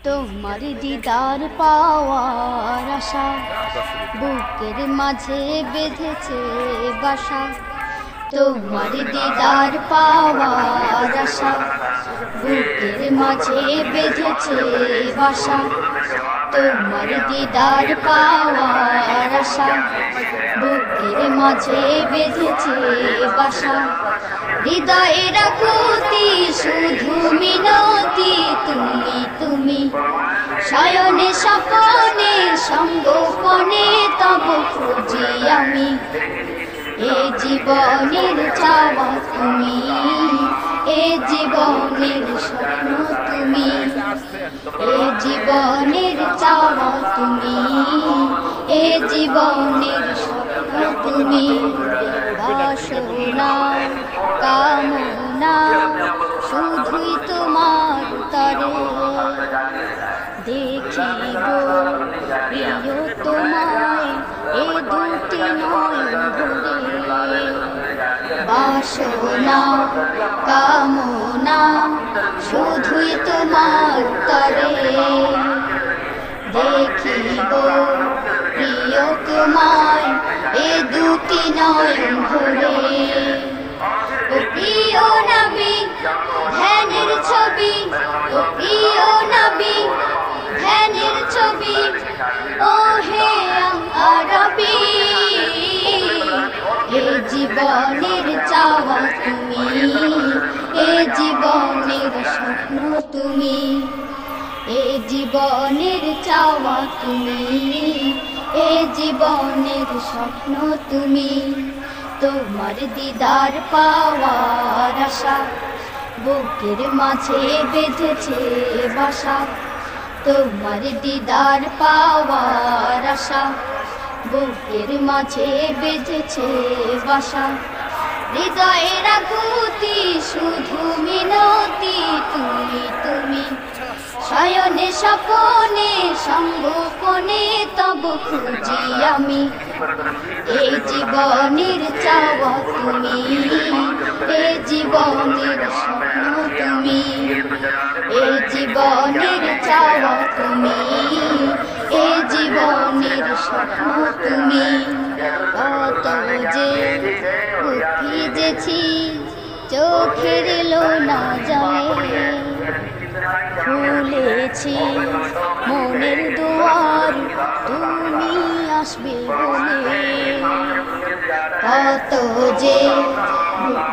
তোমার দিদার পাওয়ার আশা বুকের মাঝে বেঁধেছে বাসা। তোমার দিদার পাওয়ার আশা বুকের মাঝে বেঁধেছে বাসা। তোমার দিদার পাওয়ার আশা বুকের মাঝে বেঁধেছে বাসা। হৃদয়ে রাখতি শুধু মিনতি তুমি তুমি, শয়নে স্বপনে সঙ্গোপনে তব খুঁজি আমি। এ জীবনের চাওয়া তুমি, এ জীবনের স্বপ্ন তুমি, এ জীবনের চাওয়া তুমি, এ জীবনের স্বপ্ন তুমি। বাসনা কামনা শুধুই তোমার তরে, দেখিব প্রিয় তোমায় এ দুটি নয়ন ভরে। বাসনা কামনা শুধুই তোমার তরে, দেখিব প্রিয় তোমায় এ দুটি নয়ন ভরে। ও প্রিয় নবী ধ্যানের ছবি, ও প্রিয় নবী ধ্যানের ছবি, ও হে আরবি। এ জীবনের চাওয়া তুমি, এ জীবনের স্বপ্ন তুমি, এ জীবনের চাওয়া তুমি, এ জীবনের স্বপ্ন তুমি। তোমার দিদার পাওয়ার আশা বুকের মাঝে বেঁধেছে বাসা। তোমার দিদার পাওয়ার আশা বুকের মাঝে বেঁধেছে বাসা। হৃদয়ে রাখতি শুধু মিনতি তুমি তুমি, শয়নে স্বপনে সঙ্গোপনে তব খুঁজি আমি। এই জীবনের চাওয়া তুমি, এ জীবনের স্বপ্ন তুমি, এ জীবনের চাওয়া তুমি, এ জীবনের স্বপ্ন তুমি। কত যে ভিজেছি চোখের লোনা জলে, খুলেছি মনের দুয়ার তুমি আসবে বলে। কত যে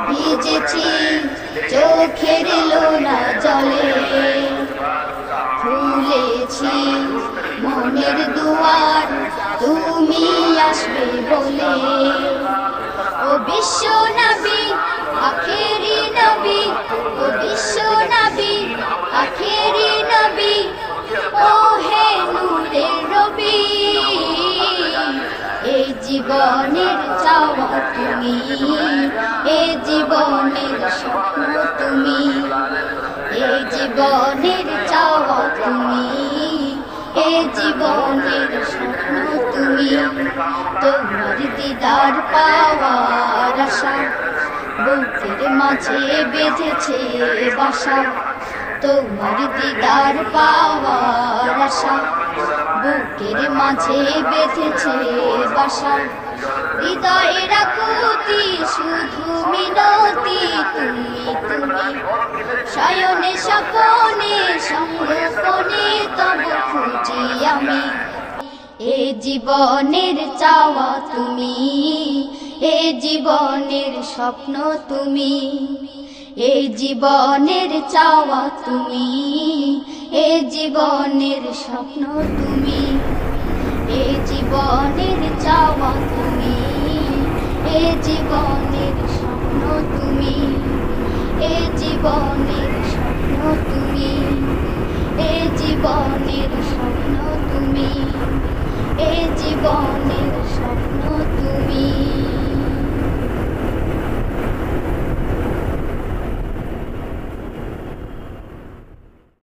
ভিজেছি চোখের লোনা জলে, খুলেছি মনের দুয়ার তুমি আসবে বলে। ও বিশ্ব নবী আখেরি নবী, ও বিশ্ব নবী আখেরি নবী, ও হে নূরের রবি। এই জীবনের চাওয়া তুমি, এ জীবনের স্বপ্ন তুমি, এ জীবনের চাওয়া তুমি, এ জীবনের স্বপ্ন তুমি। তোমার দিদার পাওয়ার আশা বুকের মাঝে বেঁধেছে বাসা। তোমার দিদার পাওয়ার আশা বুকের মাঝে বেঁধেছে বাসা। হৃদয়ে রাখতি শুধু মিনতি তুমি তুমি, শয়নে স্বপনে সঙ্গোপনে তব খুঁজি আমি। এ জীবনের চাওয়া তুমি, এ জীবনের স্বপ্ন তুমি, এ জীবনের চাওয়া তুমি, এ জীবনের স্বপ্ন তুমি, এ জীবনের চাওয়া তুমি, এ জীবনের স্বপ্ন তুমি, এ জীবনের স্বপ্ন তুমি, এ জীবনের স্বপ্ন তুমি, এ জীবনের স্বপ্ন তুমি।